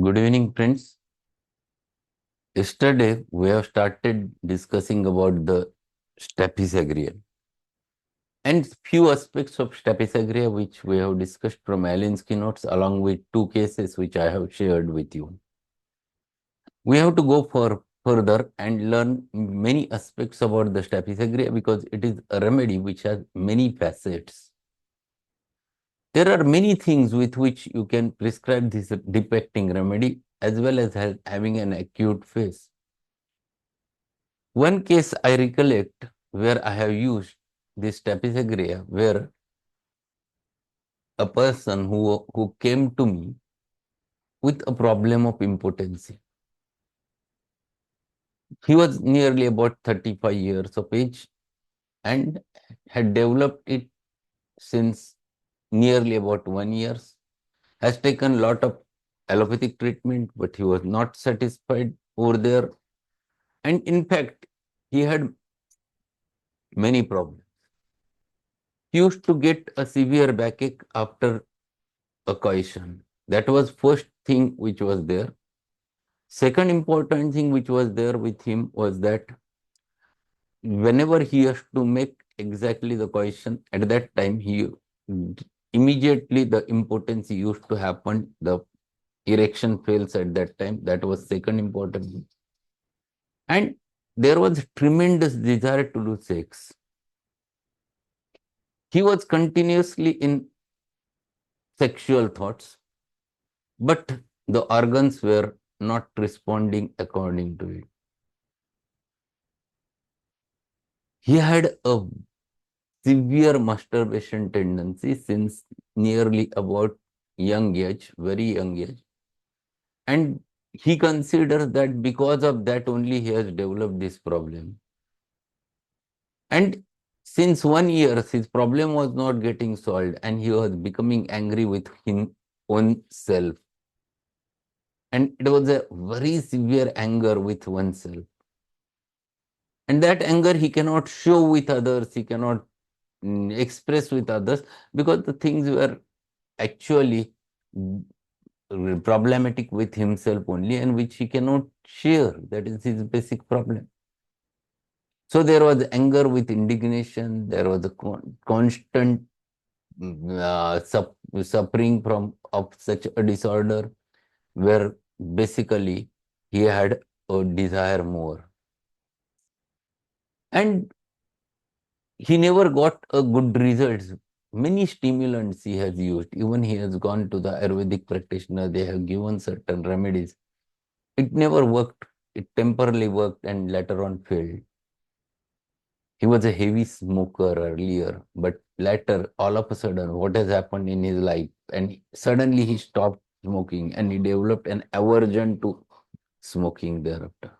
Good evening, friends. Yesterday, we have started discussing about the Staphysagria and few aspects of Staphysagria which we have discussed from Allen's keynotes along with two cases which I have shared with you. We have to go for further and learn many aspects about the Staphysagria because it is a remedy which has many facets. There are many things with which you can prescribe this depicting remedy as well as having an acute phase. One case I recollect where I have used this Staphysagria, where a person who came to me with a problem of impotency. He was nearly about 35 years of age and had developed it since nearly about 1 year, has taken a lot of allopathic treatment, but he was not satisfied over there. And in fact, he had many problems. He used to get a severe backache after a cohesion. That was first thing which was there. Second important thing which was there with him was that whenever he has to make exactly the cohesion, at that time he immediately the impotency used to happen. The erection fails at that time. That was second important thing. And there was tremendous desire to do sex. He was continuously in sexual thoughts, but the organs were not responding according to it. He had a severe masturbation tendency since nearly about young age, very young age. And he considers that because of that only he has developed this problem. And since 1 year, his problem was not getting solved and he was becoming angry with his own self. And it was a very severe anger with oneself. And that anger he cannot show with others, he cannot express with others because the things were actually problematic with himself only and which he cannot share. That is his basic problem. So there was anger with indignation, there was a constant suffering from of such a disorder where basically he had a desire more. And he never got a good results. Many stimulants he has used. Even he has gone to the Ayurvedic practitioner. They have given certain remedies. It never worked. It temporarily worked and later on failed. He was a heavy smoker earlier, but later, all of a sudden, what has happened in his life? And suddenly he stopped smoking and he developed an aversion to smoking thereafter.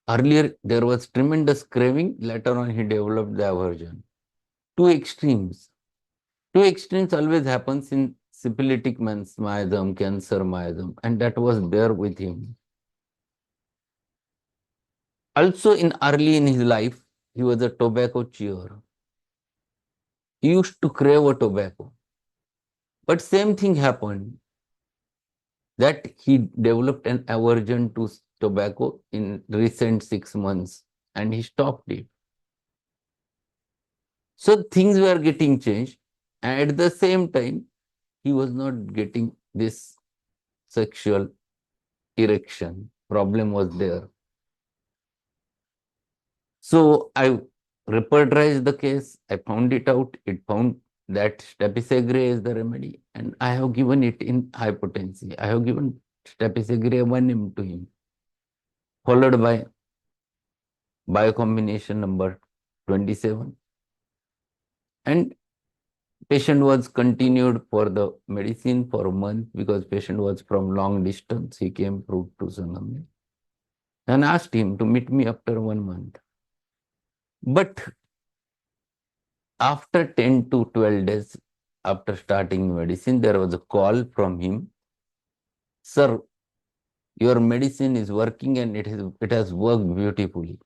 Earlier, there was tremendous craving. Later on, he developed the aversion. Two extremes. Two extremes always happens in syphilitic miasm, cancer miasm, and that was there with him. Also, in early in his life, he was a tobacco chewer. He used to crave a tobacco. But same thing happened that he developed an aversion to tobacco in recent 6 months and he stopped it. So things were getting changed. And at the same time, he was not getting this sexual erection. Problem was there. So I repertorized the case. I found it out. It found that Staphysagria is the remedy. And I have given it in hypotency. I have given Staphysagria 1 to him, followed by biocombination number 27. And patient was continued for the medicine for a month because patient was from long distance. He came through to Sangam and asked him to meet me after 1 month. But after 10 to 12 days after starting medicine, there was a call from him. Sir, your medicine is working and it has worked beautifully.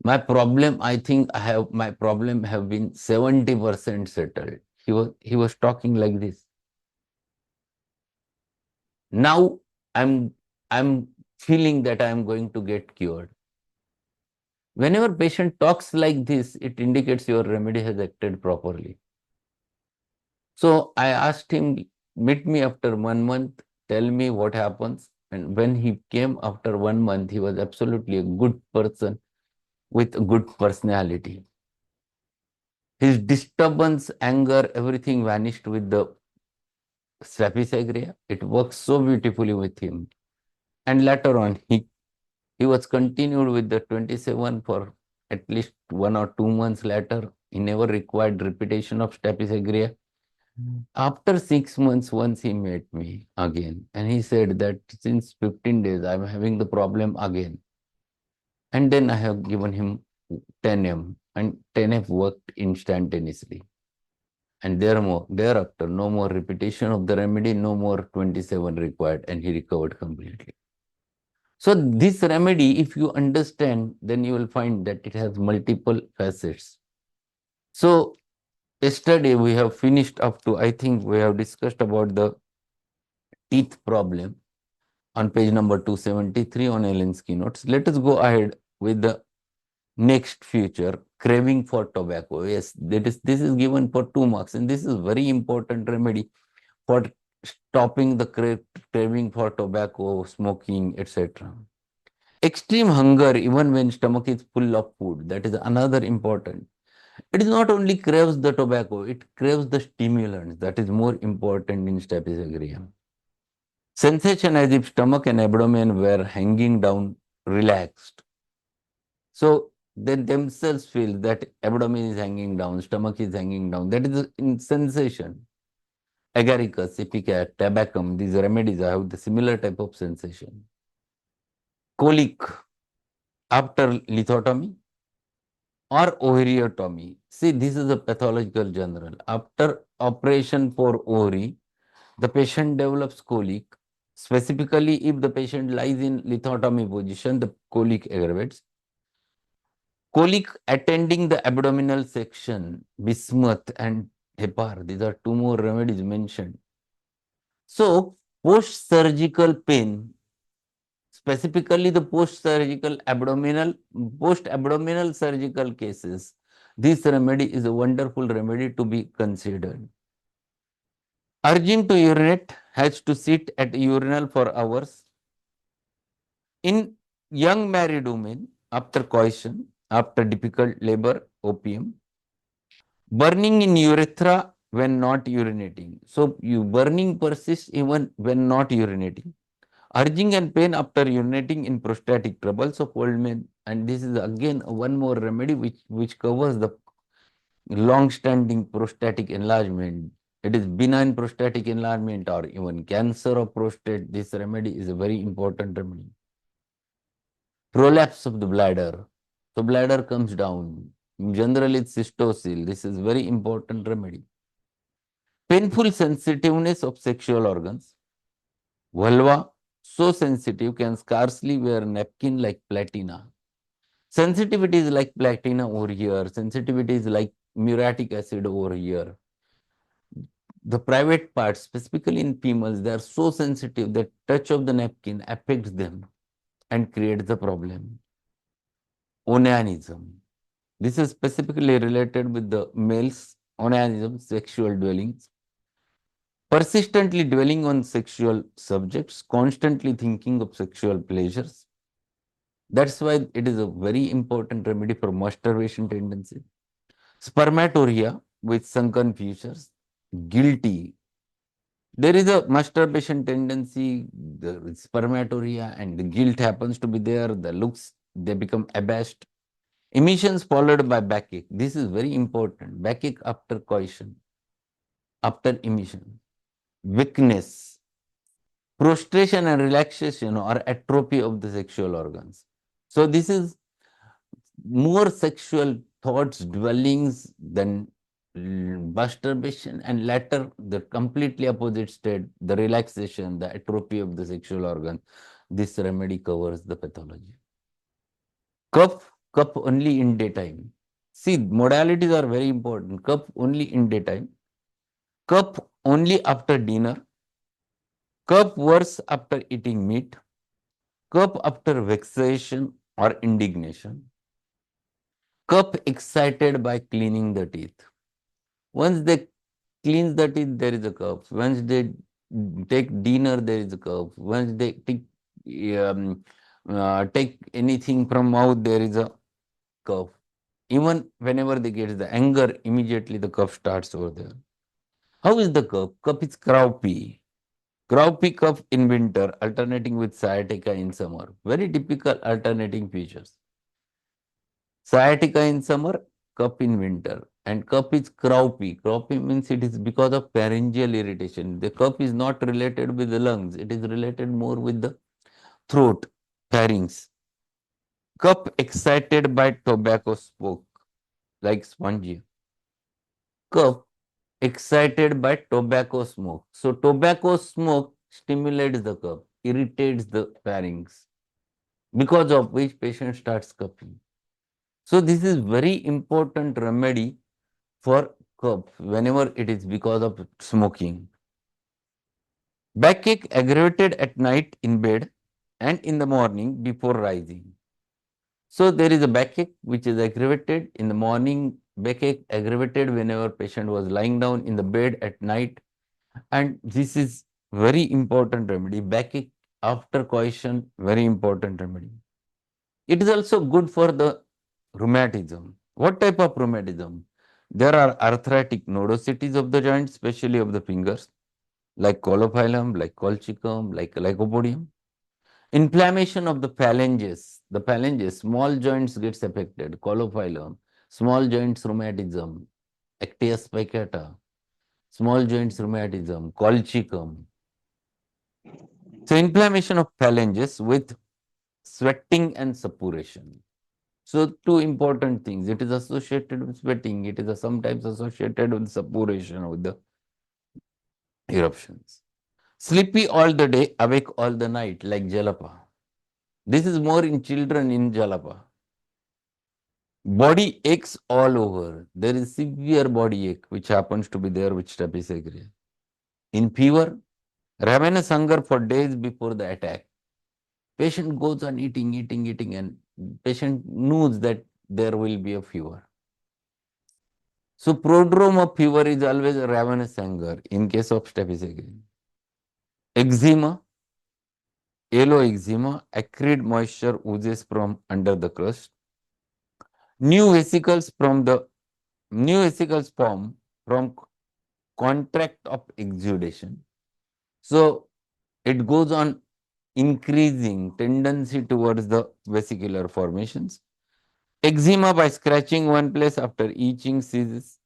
My problem, I think my problem have been 70% settled. He was talking like this. Now I'm feeling that I am going to get cured. Whenever patient talks like this, it indicates your remedy has acted properly. So I asked him, meet me after 1 month, tell me what happens. And when he came after 1 month, he was absolutely a good person with a good personality. His disturbance, anger, everything vanished with the Staphysagria. It works so beautifully with him. And later on, he was continued with the 27 for at least 1 or 2 months later. He never required repetition of Staphysagria. After 6 months, once he met me again, and he said that since 15 days, I'm having the problem again. And then I have given him 10M, and 10F worked instantaneously. And thereafter, no more repetition of the remedy, no more 27 required, and he recovered completely. So this remedy, if you understand, then you will find that it has multiple facets. So yesterday we have finished up to, I think we have discussed about the teeth problem on page number 273 on Ellen's keynotes. Let us go ahead with the next feature, craving for tobacco. Yes, this is given for 2 marks, and this is very important remedy for stopping the craving for tobacco, smoking, etc. Extreme hunger, even when stomach is full of food, that is another important. It is not only craves the tobacco, it craves the stimulants. That is more important in Staphysagria. Sensation as if stomach and abdomen were hanging down, relaxed. So they themselves feel that abdomen is hanging down, stomach is hanging down. That is in sensation. Agaricus, ipecac, tabacum, these remedies have the similar type of sensation. Colic after lithotomy or ovariotomy. See, this is a pathological general. After operation for ovary, the patient develops colic. Specifically, if the patient lies in lithotomy position, the colic aggravates. Colic attending the abdominal section, bismuth and hepar. These are two more remedies mentioned. So, post-surgical pain, specifically the post-abdominal surgical cases, this remedy is a wonderful remedy to be considered. Urging to urinate, has to sit at urinal for hours. In young married women, after coition, after difficult labor, opium. Burning in urethra when not urinating. So, burning persists even when not urinating. Urging and pain after urinating in prostatic troubles of old men. And this is again one more remedy which covers the long-standing prostatic enlargement. It is benign prostatic enlargement or even cancer of prostate. This remedy is a very important remedy. Prolapse of the bladder. So bladder comes down. Generally, it's cystocele. This is very important remedy. Painful sensitiveness of sexual organs. Vulva, so sensitive, can scarcely wear napkin like platina. Sensitivity is like platina over here. Sensitivity is like muriatic acid over here. The private parts, specifically in females, they are so sensitive that touch of the napkin affects them and creates the problem. Onanism. This is specifically related with the males, onanism, sexual dwellings. Persistently dwelling on sexual subjects, constantly thinking of sexual pleasures. That's why it is a very important remedy for masturbation tendency. Spermatoria with sunken fissures, guilty. There is a masturbation tendency, the spermatoria, and the guilt happens to be there. The looks, they become abashed. Emissions followed by backache. This is very important. Backache after coition, after emission. Weakness, prostration and relaxation or atrophy of the sexual organs. So this is more sexual thoughts, dwellings than masturbation, and later the completely opposite state, the relaxation, the atrophy of the sexual organ. This remedy covers the pathology. Cup only in daytime. See, modalities are very important. Cup only in daytime. Cup only after dinner. Cough worse after eating meat. Cough after vexation or indignation. Cough excited by cleaning the teeth. Once they cleanse the teeth, there is a cough. Once they take dinner, there is a cough. Once they take anything from mouth, there is a cough. Even whenever they get the anger, immediately the cough starts over there. How is the cough? Cough is croupy. Croupy cough in winter, alternating with sciatica in summer. Very typical alternating features. Sciatica in summer, cough in winter. And cough is croupy. Croupy means it is because of pharyngeal irritation. The cough is not related with the lungs. It is related more with the throat, pharynx. Cough excited by tobacco smoke, like spongy. Cough excited by tobacco smoke. So tobacco smoke stimulates the cough, irritates the pharynx, because of which patient starts coughing. So this is very important remedy for cough whenever it is because of smoking. Backache aggravated at night in bed and in the morning before rising. So there is a backache which is aggravated in the morning, backache aggravated whenever patient was lying down in the bed at night, and this is very important remedy. Backache after coition, very important remedy. It is also good for the rheumatism. What type of rheumatism? There are arthritic nodosities of the joints, especially of the fingers, like colophyllum, like colchicum, like lycopodium. Inflammation of the phalanges, small joints gets affected, colophyllum, small joints rheumatism, actias spicata, small joints rheumatism, colchicum. So inflammation of phalanges with sweating and suppuration. So two important things. It is associated with sweating. It is sometimes associated with suppuration with the eruptions. Sleepy all the day, awake all the night, like jalapa. This is more in children in jalapa. Body aches all over. There is severe body ache which happens to be there with Staphysagria. In fever, ravenous hunger for days before the attack. Patient goes on eating, and patient knows that there will be a fever. So prodrome of fever is always a ravenous hunger in case of Staphysagria. Eczema, yellow eczema, acrid moisture oozes from under the crust. New vesicles form from contract of exudation. So it goes on increasing tendency towards the vesicular formations. Eczema by scratching one place after itching ceases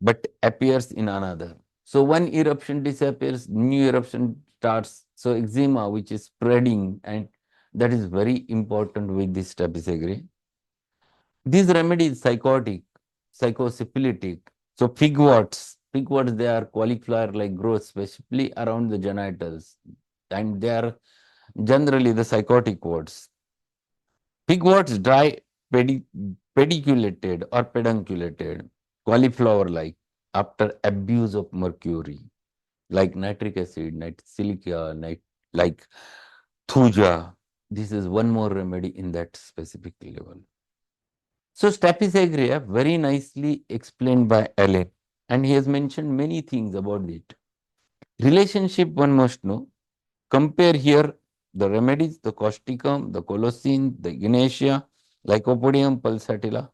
but appears in another. So one eruption disappears, new eruption starts. So eczema which is spreading, and that is very important with this Staphysagria. These remedies psychotic, psychosyphilitic. So pigworts they are cauliflower-like growth, especially around the genitals, and they are generally the psychotic words. Pigworts dry, pediculated or pedunculated, cauliflower-like after abuse of mercury, like nitric acid, silica, like thuja. This is one more remedy in that specific level. So Staphysagria very nicely explained by Allen, and he has mentioned many things about it. Relationship one must know. Compare here the remedies, the causticum, the colocin, the echinacea, lycopodium pulsatilla,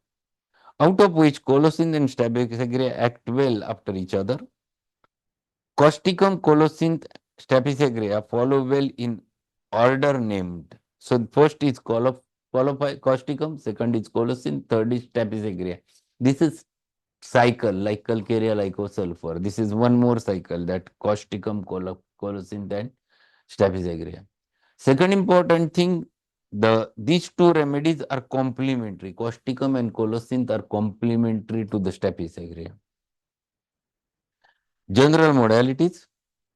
out of which colocin and Staphysagria act well after each other. Causticum, colocin, Staphysagria follow well in order named. So first is causticum, second is colocin, third is Staphysagria. This is cycle like calcarea lycosulfur. This is one more cycle, that causticum, colocin, and Staphysagria. Second important thing, these two remedies are complementary. Causticum and colocin are complementary to the Staphysagria. General modalities: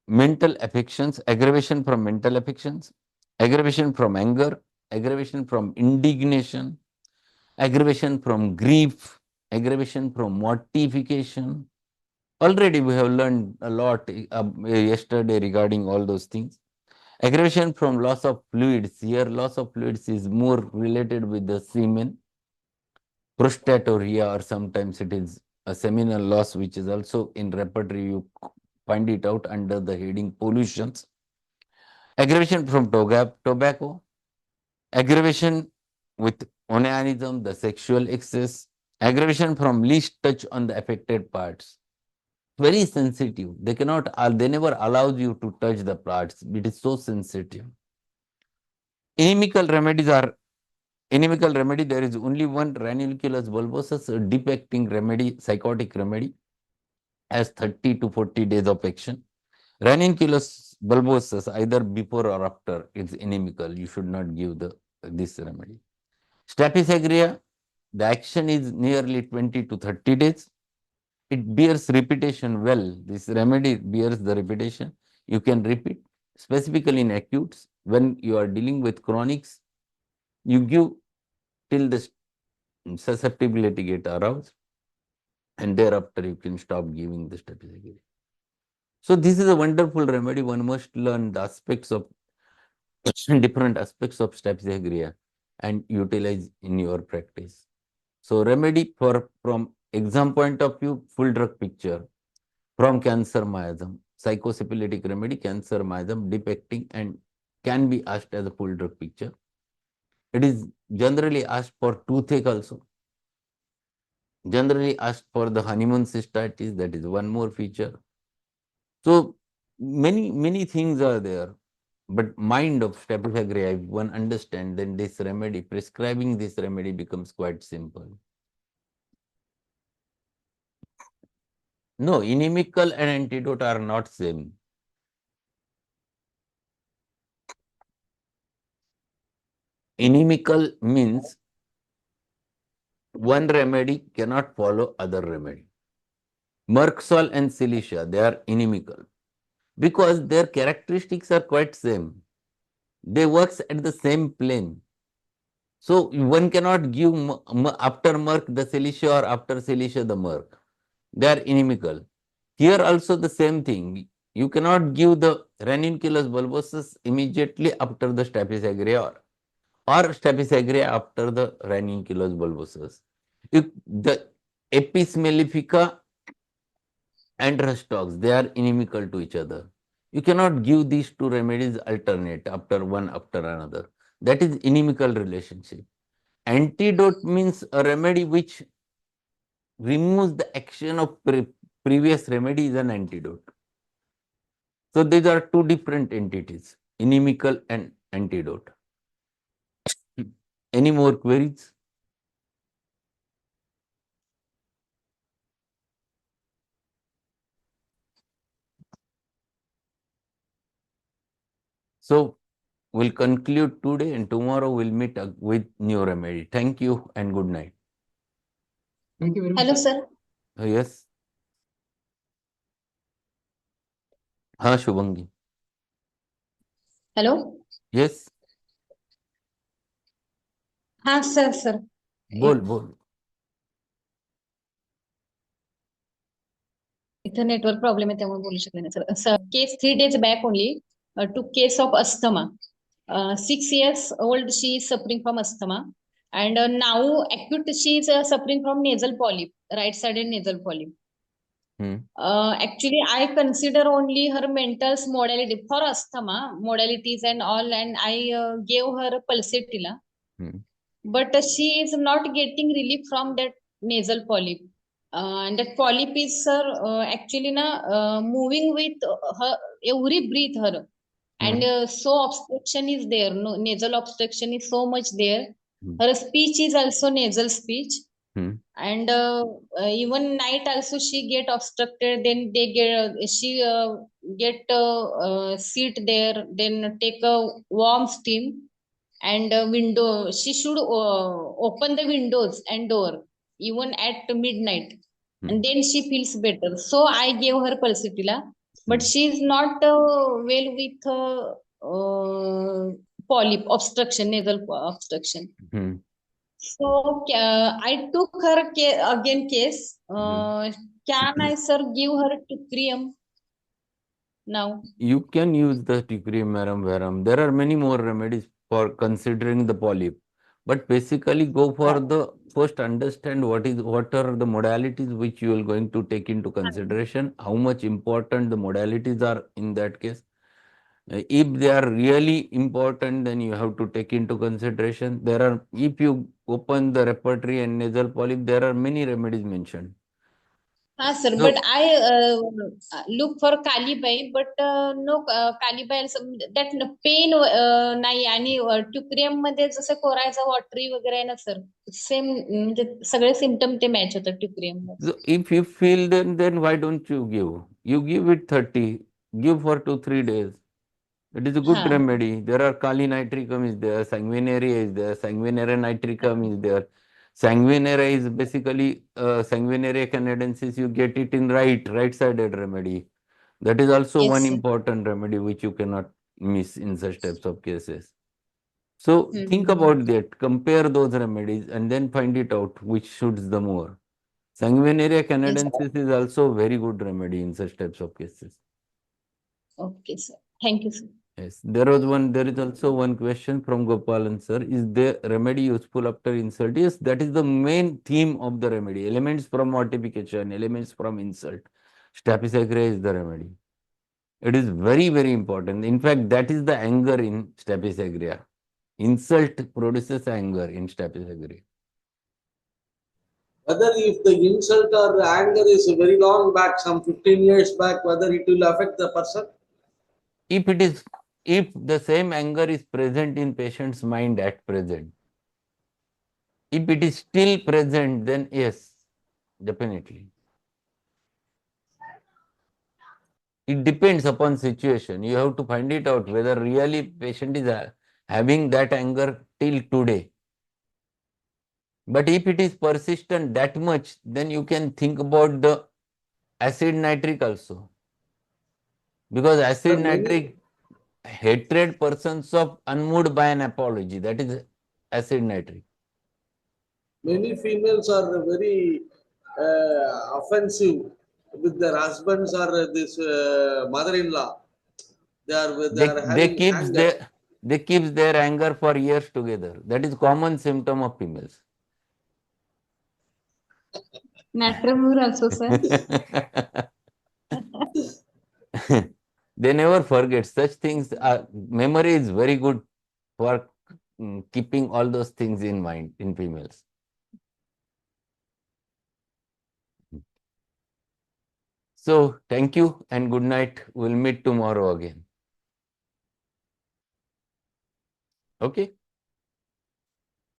mental affections, aggravation from mental affections, aggravation from anger, aggravation from indignation, aggravation from grief, aggravation from mortification, Already we have learned a lot yesterday regarding all those things. Aggravation from loss of fluids. Here, loss of fluids is more related with the semen, prostaturia, or sometimes it is a seminal loss, which is also in repertory. You find it out under the heading pollutions. Aggravation from tobacco. Aggravation with onanism, the sexual excess. Aggravation from least touch on the affected parts. Very sensitive. They cannot, they never allow you to touch the parts. It is so sensitive. Inimical remedies are inimical remedy. There is only one ranunculus bulbosus, a deep acting remedy, psychotic remedy, has 30 to 40 days of action. Ranunculus bulbosus, either before or after, is inimical. You should not give this remedy. Staphysagria, the action is nearly 20 to 30 days. It bears repetition well. This remedy bears the repetition. You can repeat, specifically in acutes. When you are dealing with chronics, you give till the susceptibility get aroused, and thereafter you can stop giving the Staphysagria. So this is a wonderful remedy. One must learn the aspects of different aspects of Staphysagria and utilize in your practice. So remedy for from exam point of view, full drug picture. From cancer miasm, psychosyphilitic remedy, cancer miasm, depicting and can be asked as a full drug picture. It is generally asked for toothache also. Generally asked for the honeymoon cystitis, that is one more feature. So many things are there. But mind of Staphysagria, if one understand, then this remedy, prescribing this remedy becomes quite simple. No, inimical and antidote are not same. Inimical means one remedy cannot follow other remedy. Merksol and Cilicia, they are inimical because their characteristics are quite same. They works at the same plane. So one cannot give after Merck the Cilicia or after Cilicia the Merck. They are inimical. Here also the same thing. You cannot give the ranunculus bulbosus immediately after the Staphysagria or Staphysagria after the ranunculus bulbosus. If the Apis mellifica and rustox, they are inimical to each other. You cannot give these two remedies alternate after one after another. That is inimical relationship. Antidote means a remedy which removes the action of previous remedy is an antidote. So these are two different entities, inimical and antidote. Any more queries? So we'll conclude today and tomorrow we'll meet with new remedy. Thank you and good night. Thank you very much. Hello, sir. Yes. हाँ Shubhangi. Hello. Yes. हाँ sir बोल बोल. इथं network problem आहे त्यामुळे बोलू शकले नाही sir. Case 3 days back only to case of asthma. 6 years old, she is suffering from asthma, and now acute she is suffering from nasal polyp, right sided nasal polyp. Actually, I consider only her mental modality for asthma modalities and all, and I gave her pulsatilla. But she is not getting relief from that nasal polyp. And that polyp is, sir, actually moving with her every breath her. And so obstruction is there. No, nasal obstruction is so much there. Her speech is also nasal speech. And even night also she get obstructed. Then they get she get sit there. Then take a warm steam. And window, she should open the windows and door even at midnight, and then she feels better. So I gave her pulsatilla, but she is not well with polyp obstruction, nasal obstruction. So I took her again case. Can I, sir, give her Tucrium now? You can use the Ticorium verum verum. There are many more remedies for considering the polyp. But basically go for the first understand what are the modalities which you are going to take into consideration, how much important the modalities are in that case. If they are really important, then you have to take into consideration. There are, if you open the repertory and nasal polyp, there are many remedies mentioned. Sir, but So I look for Kalibai, but no Kalibai that pain नाही आणि ट्युक्रियम मध्ये जसं कोरायचा वॉटरी वगैरे आहे ना sir same म्हणजे सगळे symptom ते मॅच होतात ट्युक्रियम मध्ये. So if you feel, then why don't you give? You give it 30, give for 2-3 days. It is a good हा remedy. There are Kali nitricum is there, sanguinaria is there, sanguinaria nitricum is there. Sanguinaria is basically sanguinaria canadensis. You get it in right-sided remedy. That is also yes one sir. important remedy which you cannot miss in such types of cases. So think about that, compare those remedies and then find it out which suits the more. Sanguinaria yes. canadensis is also very good remedy in such types of cases. Okay sir. Thank you sir. Yes, there is also one question from Gopalan sir. Is the remedy useful after insult? Yes, that is the main theme of the remedy. Elements from mortification, elements from insult. Staphysagria is the remedy. It is very, very important. In fact, that is the anger in Staphysagria. Insult produces anger in Staphysagria. Whether if the insult or anger is very long back, some 15 years back, whether it will affect the person? If the same anger is present in patient's mind at present, if it is still present, then yes, definitely. It depends upon situation. You have to find it out whether really patient is having that anger till today. But if it is persistent that much, then you can think about the acid nitric also. Because acid Sir, many nitric hatred persons of unmoved by an apology. That is acid nitric. many females are very offensive with their husbands or this mother-in-law. They are having anger. They keeps their anger for years together. That is common symptom of females. मॅट्रमूर also sir. They never forget such things. Memory is very good for keeping all those things in mind in females. So thank you and good night. We'll meet tomorrow again. Okay.